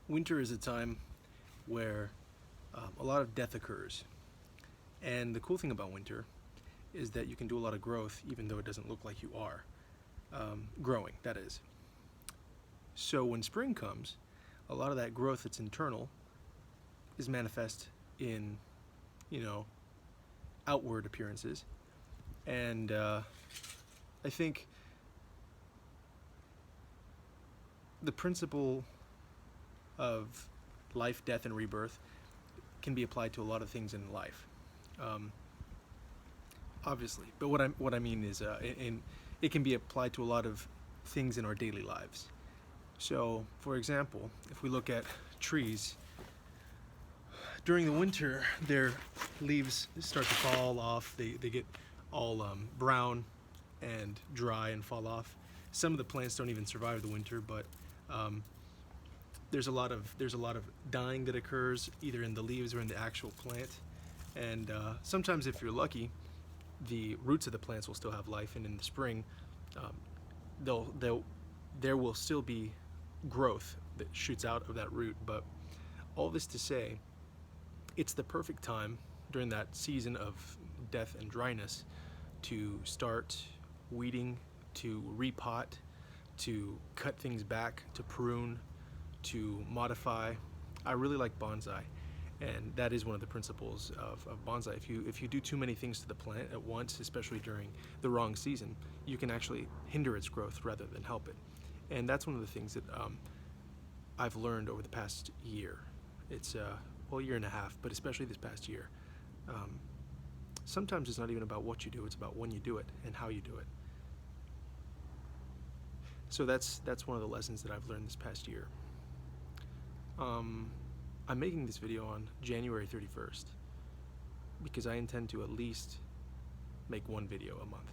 Winter is a time where a lot of death occurs. And the cool thing about winter is that you can do a lot of growth even though it doesn't look like you are growing, that is. So when spring comes, a lot of that growth that's internal is manifest in, outward appearances. And I think the principle of life, death, and rebirth can be applied to a lot of things in life, obviously. But what I mean is, it can be applied to a lot of things in our daily lives. So, for example, if we look at trees, during the winter, their leaves start to fall off. They get all brown and dry and fall off. Some of the plants don't even survive the winter, but there's a lot of dying that occurs either in the leaves or in the actual plant. And sometimes, if you're lucky, the roots of the plants will still have life, and in the spring, there will still be growth that shoots out of that root. But all this to say, it's the perfect time during that season of death and dryness to start weeding, to repot, to cut things back, to prune, to modify. I really like bonsai, and that is one of the principles of bonsai. If you do too many things to the plant at once, especially during the wrong season, you can actually hinder its growth rather than help it. And that's one of the things that I've learned over the past year. It's year and a half, but especially this past year. Sometimes it's not even about what you do, it's about when you do it and how you do it. So that's one of the lessons that I've learned this past year. I'm making this video on January 31st because I intend to at least make one video a month.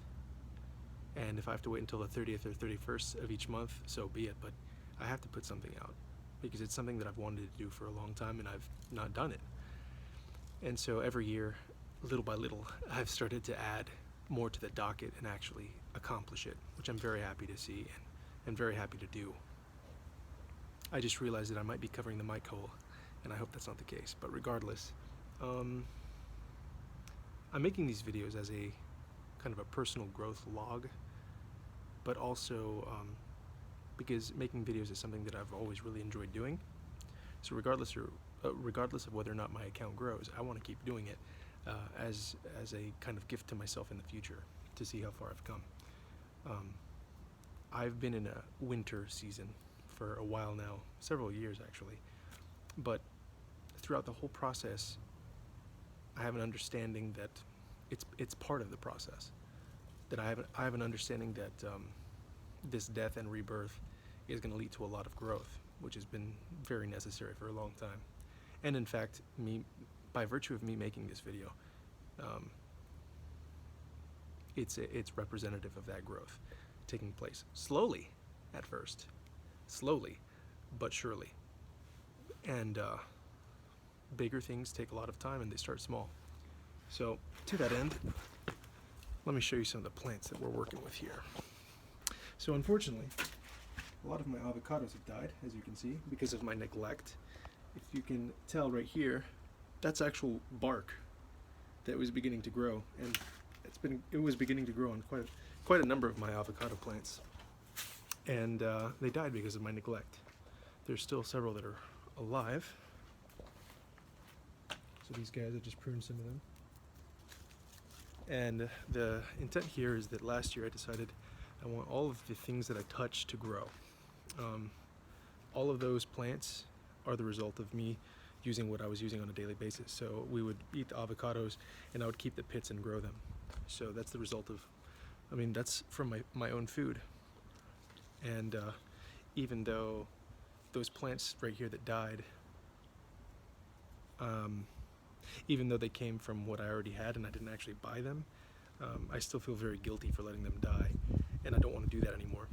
And if I have to wait until the 30th or 31st of each month, so be it, but I have to put something out because it's something that I've wanted to do for a long time and I've not done it. And so every year, little by little, I've started to add more to the docket and actually accomplish it, which I'm very happy to see and very happy to do. I just realized that I might be covering the mic hole, and I hope that's not the case. But regardless, I'm making these videos as a kind of a personal growth log, but also because making videos is something that I've always really enjoyed doing. So regardless of whether or not my account grows, I want to keep doing it as a kind of gift to myself in the future to see how far I've come. I've been in a winter season for a while now, several years actually, but throughout the whole process, I have an understanding that it's part of the process. That I have an understanding that this death and rebirth is going to lead to a lot of growth, which has been very necessary for a long time. And in fact, by virtue of me making this video, it's representative of that growth taking place slowly at first, slowly but surely. And bigger things take a lot of time and they start small. So to that end, let me show you some of the plants that we're working with here. So unfortunately, a lot of my avocados have died, as you can see, because of my neglect. If you can tell right here, that's actual bark that was beginning to grow, and it was beginning to grow on quite a number of my avocado plants, and they died because of my neglect. There's still several that are alive. So these guys, I just pruned some of them. And the intent here is that last year I decided I want all of the things that I touch to grow. All of those plants are the result of me using what I was using on a daily basis. So we would eat the avocados and I would keep the pits and grow them. So that's the result of, that's from my own food. And even though those plants right here that died, even though they came from what I already had and I didn't actually buy them, I still feel very guilty for letting them die, and I don't want to do that anymore.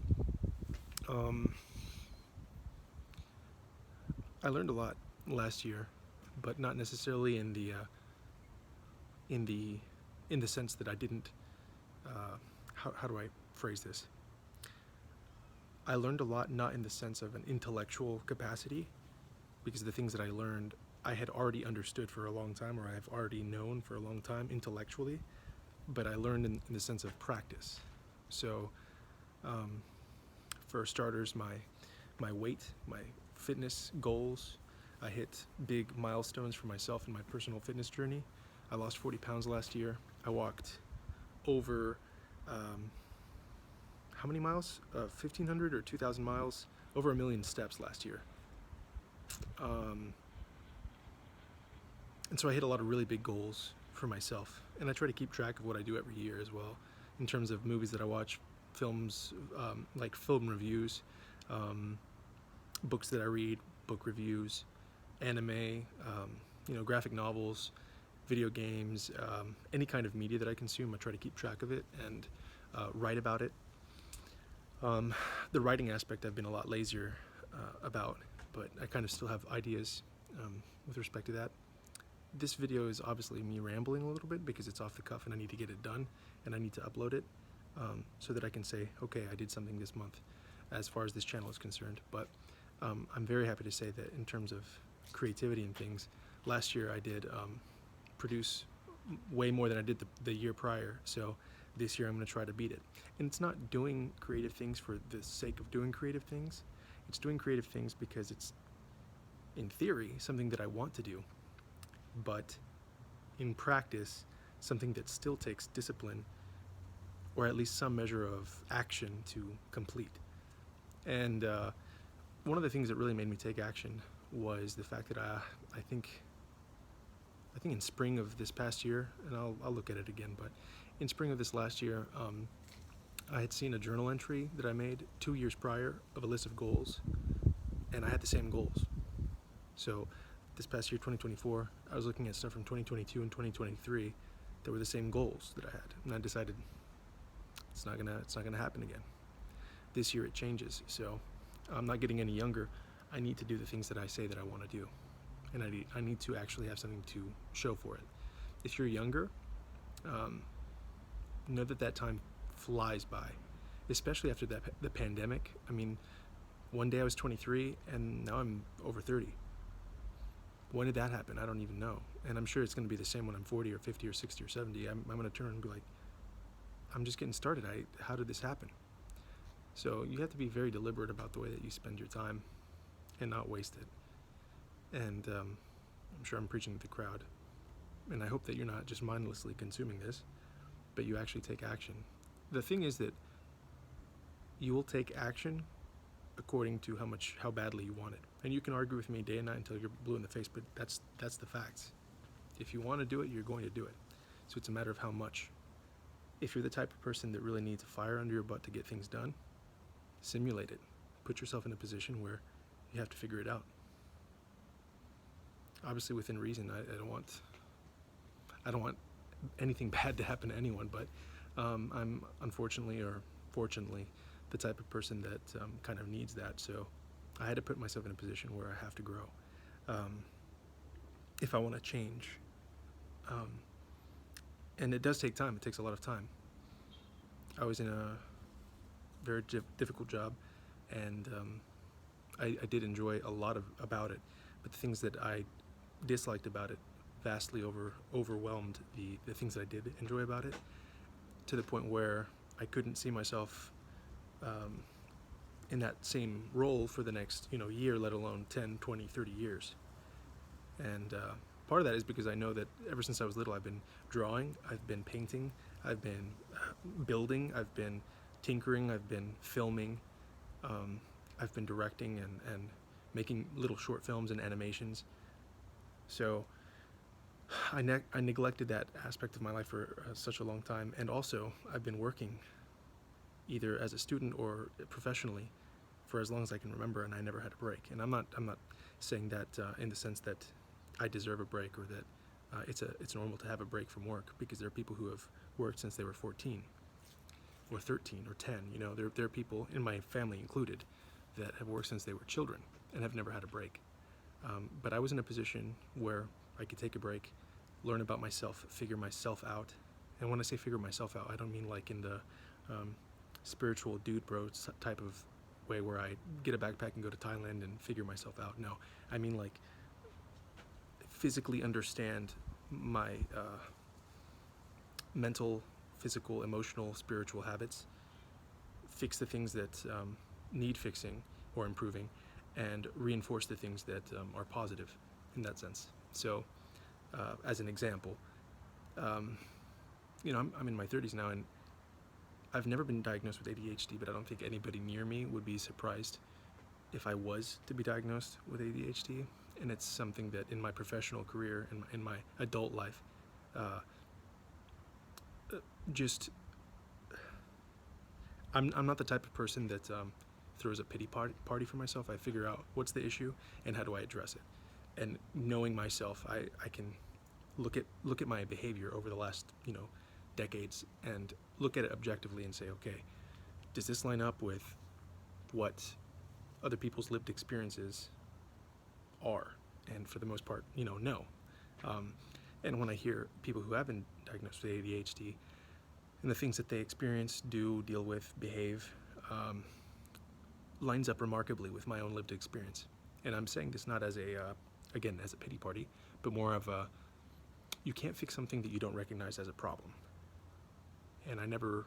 I learned a lot last year, but not necessarily in the sense that I didn't. How do I phrase this? I learned a lot not in the sense of an intellectual capacity, because the things that I learned I had already understood for a long time, or I've already known for a long time intellectually, but I learned in the sense of practice. So for starters, my weight, my fitness goals, I hit big milestones for myself in my personal fitness journey. I lost 40 pounds last year. I walked over how many miles? 1,500 or 2,000 miles, over 1,000,000 steps last year. And so I hit a lot of really big goals for myself, and I try to keep track of what I do every year as well, in terms of movies that I watch, films, like film reviews, books that I read, book reviews, anime, graphic novels, video games, any kind of media that I consume. I try to keep track of it and write about it. The writing aspect I've been a lot lazier about, but I kind of still have ideas with respect to that. This video is obviously me rambling a little bit because it's off the cuff and I need to get it done and I need to upload it so that I can say, okay, I did something this month as far as this channel is concerned. But I'm very happy to say that in terms of creativity and things, last year I did produce way more than I did the year prior. So this year I'm going to try to beat it. And it's not doing creative things for the sake of doing creative things. It's doing creative things because it's, in theory, something that I want to do, but in practice, something that still takes discipline, or at least some measure of action to complete. And one of the things that really made me take action was the fact that I think in spring of this past year, and I'll look at it again, but in spring of this last year, I had seen a journal entry that I made 2 years prior of a list of goals, and I had the same goals. So this past year, 2024, I was looking at stuff from 2022 and 2023 that were the same goals that I had, and I decided it's not gonna happen again. This year it changes, so I'm not getting any younger. I need to do the things that I say that I want to do, and I need to actually have something to show for it. If you're younger, know that time flies by, especially after the pandemic. I mean, one day I was 23 and now I'm over 30. When did that happen? I don't even know. And I'm sure it's going to be the same when I'm 40 or 50 or 60 or 70. I'm going to turn and be like, I'm just getting started. How did this happen? So you have to be very deliberate about the way that you spend your time and not waste it. And I'm sure I'm preaching to the crowd. And I hope that you're not just mindlessly consuming this, but you actually take action. The thing is that you will take action according to how badly you want it. And you can argue with me day and night until you're blue in the face, but that's the facts. If you want to do it, you're going to do it. So it's a matter of how much. If you're the type of person that really needs a fire under your butt to get things done, simulate it. Put yourself in a position where you have to figure it out. Obviously within reason. I don't want anything bad to happen to anyone, but I'm unfortunately or fortunately the type of person that kind of needs that. So I had to put myself in a position where I have to grow if I want to change. And it does take time. It takes a lot of time. I was in a very difficult job, and I did enjoy a lot about it, but the things that I disliked about it vastly overwhelmed the things that I did enjoy about it, to the point where I couldn't see myself in that same role for the next year, let alone 10, 20, 30 years. And part of that is because I know that ever since I was little, I've been drawing, I've been painting, I've been building, I've been tinkering, I've been filming, I've been directing and making little short films and animations. So I neglected that aspect of my life for such a long time. And also I've been working either as a student or professionally for as long as I can remember, and I never had a break. And I'm not saying that in the sense that I deserve a break, or that it's normal to have a break from work, because there are people who have worked since they were 14 or 13 or 10. There are people, in my family included, that have worked since they were children and have never had a break. But I was in a position where I could take a break, learn about myself, figure myself out. And when I say figure myself out, I don't mean like in the spiritual dude bro type of way where I get a backpack and go to Thailand and figure myself out. No, I mean like physically understand my mental, physical, emotional, spiritual habits, fix the things that need fixing or improving, and reinforce the things that are positive in that sense. So as an example, you know, I'm in my 30s now, and I've never been diagnosed with ADHD, but I don't think anybody near me would be surprised if I was to be diagnosed with ADHD. And it's something that in my professional career, in my adult life, just I'm not the type of person that throws a pity party for myself. I figure out what's the issue and how do I address it. And knowing myself, I can look at my behavior over the last, you know, decades and look at it objectively and say, okay, does this line up with what other people's lived experiences are? And for the most part, you know, no. And when I hear people who have been diagnosed with ADHD and the things that they experience, do, deal with, behave, lines up remarkably with my own lived experience. And I'm saying this not as a, again, as a pity party, but more of a, you can't fix something that you don't recognize as a problem. And I never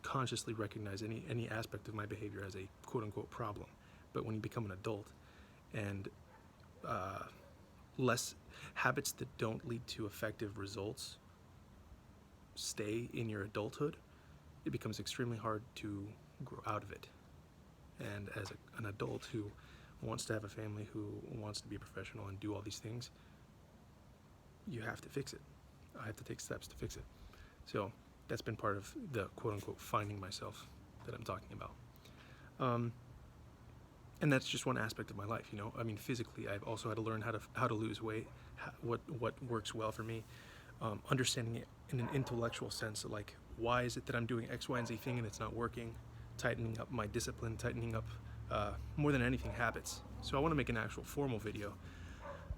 consciously recognize any aspect of my behavior as a quote-unquote problem. But when you become an adult and less habits that don't lead to effective results stay in your adulthood, it becomes extremely hard to grow out of it. And as an adult who wants to have a family, who wants to be a professional and do all these things, you have to fix it. I have to take steps to fix it. So that's been part of the quote-unquote finding myself that I'm talking about. And that's just one aspect of my life, you know. I mean, physically, I've also had to learn how to lose weight, what works well for me, understanding it in an intellectual sense, like why is it that I'm doing X, Y, and Z thing and it's not working, tightening up my discipline, tightening up more than anything habits. So I want to make an actual formal video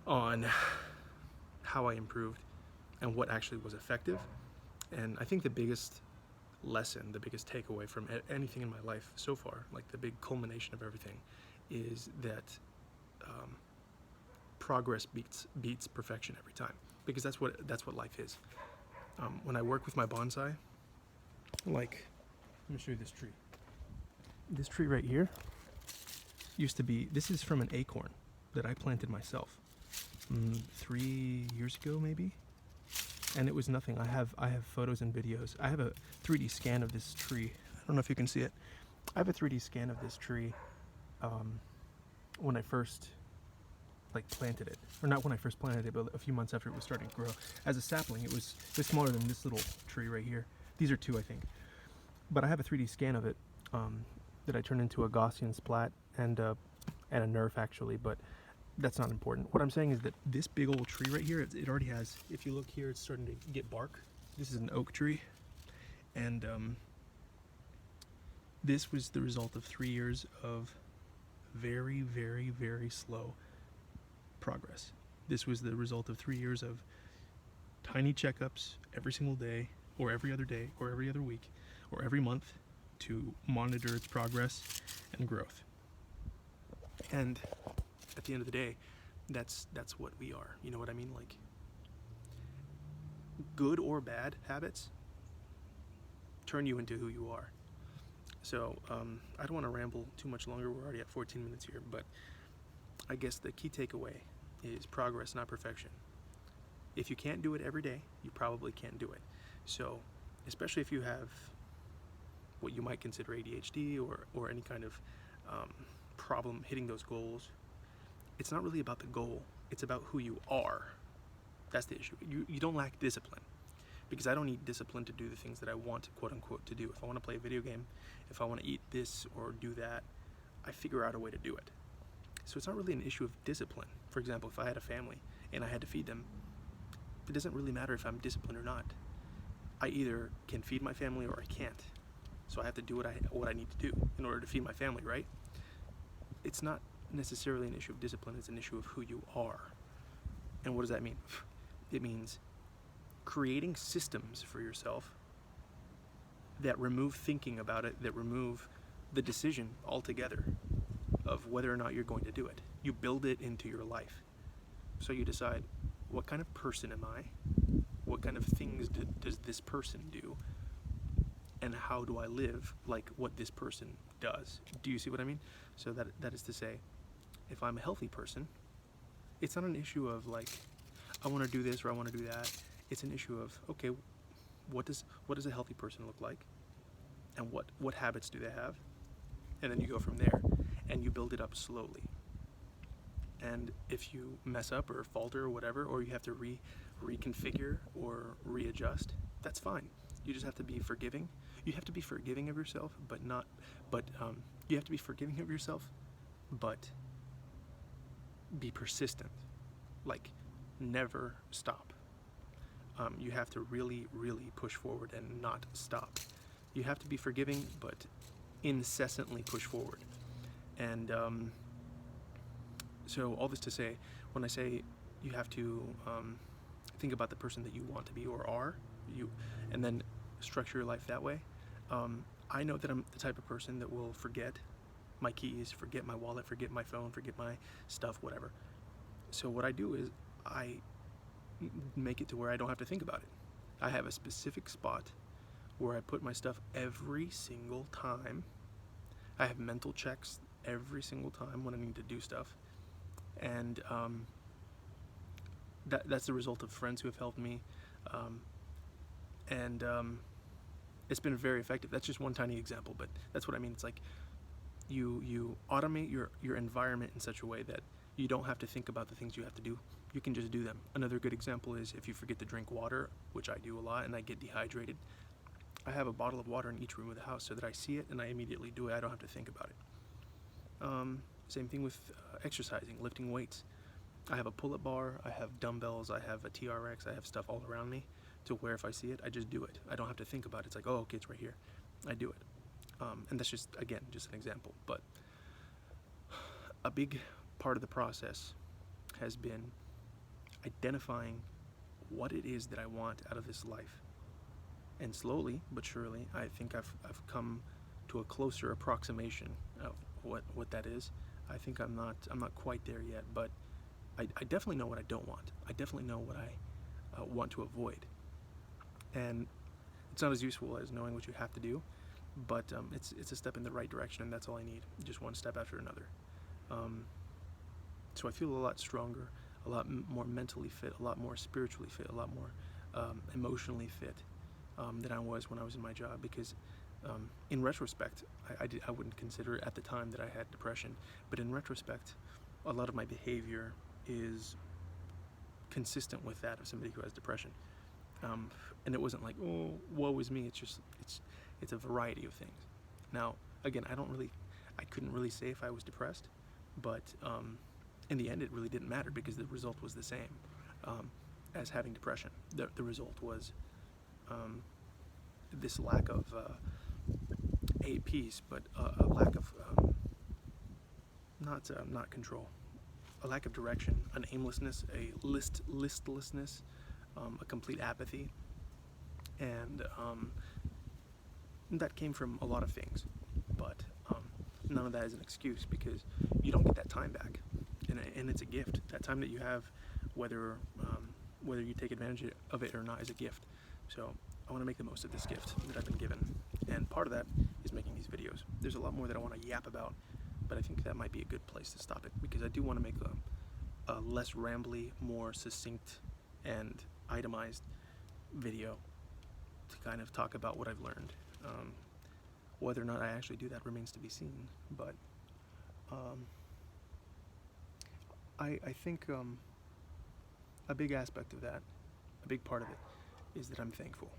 on how I improved and what actually was effective. And I think the biggest lesson, the biggest takeaway from anything in my life so far, like the big culmination of everything, is that progress beats perfection every time, because that's what life is. When I work with my bonsai, like, let me show you this tree. This tree right here used to be, this is from an acorn that I planted myself 3 years ago maybe, and it was nothing. I have photos and videos. I have a 3D scan of this tree. I don't know if you can see it. I have a 3D scan of this tree when I first planted it, or not when I first planted it, but a few months after it was starting to grow. As a sapling, it was smaller than this little tree right here. These are two, I think. But I have a 3D scan of it that I turned into a Gaussian splat and a Nerf actually, but that's not important. What I'm saying is that this big old tree right here, it already has, if you look here, it's starting to get bark. This is an oak tree, and this was the result of 3 years of very, very, very slow progress. This was the result of 3 years of tiny checkups every single day, or every other day, or every other week, or every month to monitor its progress and growth. And at the end of the day, that's what we are. You know what I mean? Like, good or bad habits turn you into who you are. So I don't want to ramble too much longer. We're already at 14 minutes here, but I guess the key takeaway is progress, not perfection. If you can't do it every day, you probably can't do it. So especially if you have what you might consider ADHD or any kind of problem hitting those goals, it's not really about the goal, it's about who you are. That's the issue. You don't lack discipline, because I don't need discipline to do the things that I want to quote unquote to do. If I want to play a video game, if I want to eat this or do that, I figure out a way to do it. So it's not really an issue of discipline. For example, if I had a family and I had to feed them, it doesn't really matter if I'm disciplined or not. I either can feed my family or I can't. So I have to do what I need to do in order to feed my family, right? It's not necessarily an issue of discipline, it's an issue of who you are. And what does that mean? It means creating systems for yourself that remove thinking about it, that remove the decision altogether of whether or not you're going to do it. You build it into your life. So you decide, what kind of person am I? What kind of things does this person do? And how do I live like what this person does? Do you see what I mean? So that is to say, if I'm a healthy person, it's not an issue of like, I want to do this or I want to do that. It's an issue of, okay, what does a healthy person look like? And what habits do they have? And then you go from there and you build it up slowly. And if you mess up or falter or whatever, or you have to reconfigure or readjust, that's fine. You just have to be forgiving. You have to be forgiving of yourself, you have to be forgiving of yourself, but be persistent. Like, never stop. You have to really, really push forward and not stop. You have to be forgiving, but incessantly push forward. And so all this to say, when I say you have to think about the person that you want to be or are, and then structure your life that way, I know that I'm the type of person that will forget my keys, forget my wallet, forget my phone, forget my stuff, whatever. So what I do is I make it to where I don't have to think about it. I have a specific spot where I put my stuff every single time. I have mental checks every single time when I need to do stuff. And that's the result of friends who have helped me. It's been very effective. That's just one tiny example, but that's what I mean. It's like you automate your environment in such a way that you don't have to think about the things you have to do. You can just do them. Another good example is if you forget to drink water, which I do a lot, and I get dehydrated, I have a bottle of water in each room of the house so that I see it and I immediately do it. I don't have to think about it. Same thing with exercising, lifting weights. I have a pull-up bar, I have dumbbells, I have a TRX, I have stuff all around me to where if I see it, I just do it. I don't have to think about it. It's like, oh, okay, it's right here. I do it. And that's just, again, just an example. But a big part of the process has been identifying what it is that I want out of this life. And slowly but surely, I think I've come to a closer approximation of what that is. I think I'm not quite there yet, but I definitely know what I don't want. I definitely know what I want to avoid. And it's not as useful as knowing what you have to do, but it's a step in the right direction, and that's all I need. Just one step after another. So I feel a lot stronger, a lot more mentally fit, a lot more spiritually fit, a lot more emotionally fit than I was when I was in my job, because in retrospect, I wouldn't consider it at the time that I had depression, but in retrospect, a lot of my behavior is consistent with that of somebody who has depression. And it wasn't like, oh, woe is me. It's a variety of things. Now, again, I couldn't really say if I was depressed, but in the end, it really didn't matter because the result was the same as having depression. The result was this lack of a peace, but a lack of not control, a lack of direction, an aimlessness, a listlessness, a complete apathy, and that came from a lot of things, but none of that is an excuse because you don't get that time back, and it's a gift. That time that you have, whether you take advantage of it or not, is a gift. So I want to make the most of this gift that I've been given, and part of that is making these videos. There's a lot more that I want to yap about, but I think that might be a good place to stop it because I do want to make a less rambly, more succinct and itemized video to kind of talk about what I've learned. Whether or not I actually do that remains to be seen, but I think a big aspect of that, a big part of it, is that I'm thankful,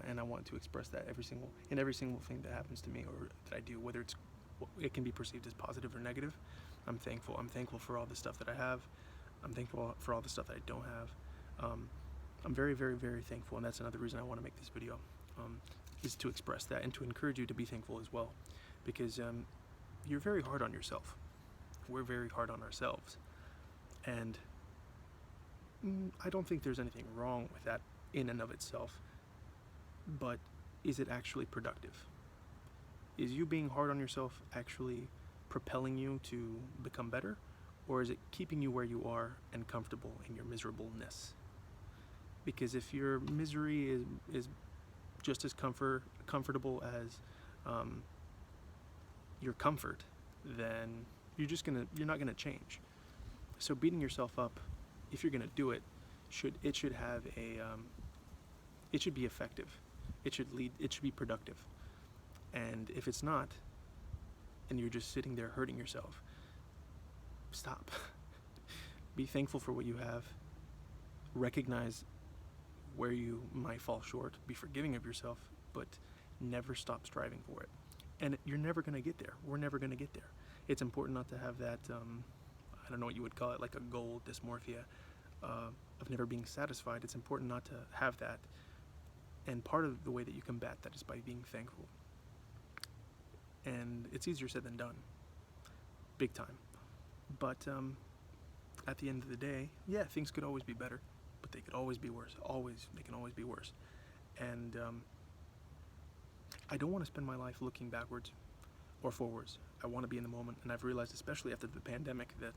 and I want to express that every single thing that happens to me or that I do, whether it can be perceived as positive or negative. I'm thankful. I'm thankful for all the stuff that I have. I'm thankful for all the stuff that I don't have. I'm very, very, very thankful, and that's another reason I want to make this video, is to express that and to encourage you to be thankful as well, because you're very hard on yourself. We're very hard on ourselves, and I don't think there's anything wrong with that in and of itself, but is it actually productive? Is you being hard on yourself actually propelling you to become better? Or is it keeping you where you are and comfortable in your miserableness? Because if your misery is just as comfortable as your comfort, then you're not gonna change. So beating yourself up, if you're gonna do it, should have a it should be effective. It should be productive. And if it's not, and you're just sitting there hurting yourself, stop. Be thankful for what you have. Recognize where you might fall short. Be forgiving of yourself, but never stop striving for it. And you're never going to get there. We're never going to get there. It's important not to have that, I don't know what you would call it, like a goal dysmorphia of never being satisfied. It's important not to have that. And part of the way that you combat that is by being thankful. And it's easier said than done. Big time. But at the end of the day, yeah, things could always be better, but they could always be worse. They can always be worse. And I don't want to spend my life looking backwards or forwards. I want to be in the moment, and I've realized, especially after the pandemic, that